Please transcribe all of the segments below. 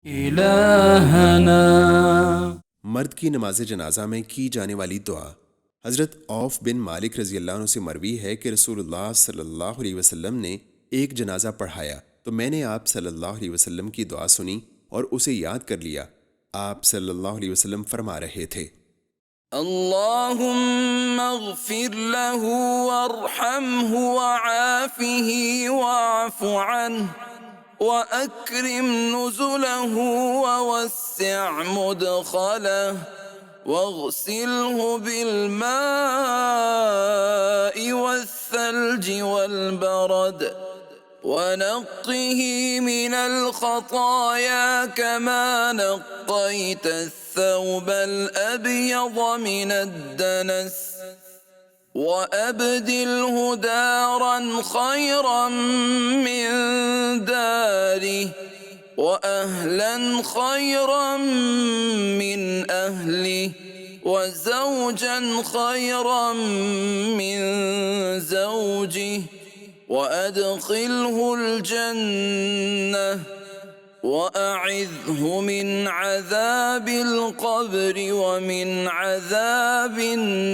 इलाहना। मर्द की नमाज जनाजा में की जाने वाली दुआ। हज़रत औफ बिन मालिक रज़ी अल्लाह अन्हु से मरवी है कि रसूलुल्लाह सल्लल्लाहु अलैहि वसल्लम ने एक जनाजा पढ़ाया तो मैंने आप सल्लल्लाहु अलैहि वसल्लम की दुआ सुनी और उसे याद कर लिया। आप सल्लल्लाहु अलैहि वसल्लम फरमा रहे थे, अल्लाहुम्मा अग़फ़िर लहू वरहमहू वआफ़िही वअफ़ु अन्हु वअक्रिम नुज़ुलहू ववस्सिअ मुदख़लहू वग़सिलहू बिलमाइ वस्सल्जि वल्बरद वनक़्क़िही मिनल ख़ताया कमा नक़्क़ैत الثوب الأبيض من الدنس وأبدله دارا خيرا من داره وأهلا خيرا من أهله وزوجا خيرا من زوجه وأدخله الجنة وأعذه من عذاب القبر ومن عذاب النار।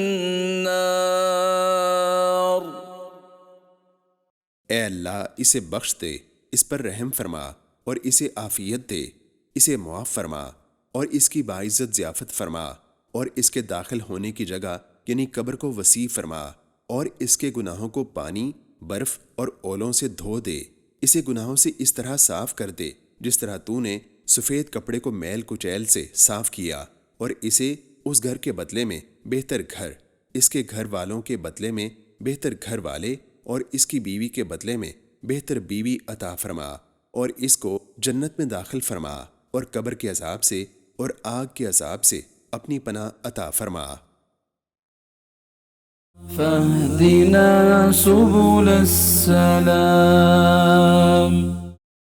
ए अल्लाह, इसे बख्श दे, इस पर रहम फरमा और इसे आफियत दे, इसे मुआफ़ फरमा और इसकी बाइज़्ज़त ज़ियाफ़त फरमा और इसके दाखिल होने की जगह यानी कब्र को वसी फरमा और इसके गुनाहों को पानी, बर्फ़ और ओलों से धो दे। इसे गुनाहों से इस तरह साफ़ कर दे जिस तरह तूने सफ़ेद कपड़े को मैल कुचैल से साफ़ किया और इसे उस घर के बदले में बेहतर घर, इसके घर वालों के बदले में बेहतर घर वाले और इसकी बीवी के बदले में बेहतर बीवी अता फरमा और इसको जन्नत में दाखिल फरमा और कब्र के अजाब से और आग के अजाब से अपनी पनाह अता फरमा। फहदिना सुबुल सलाम।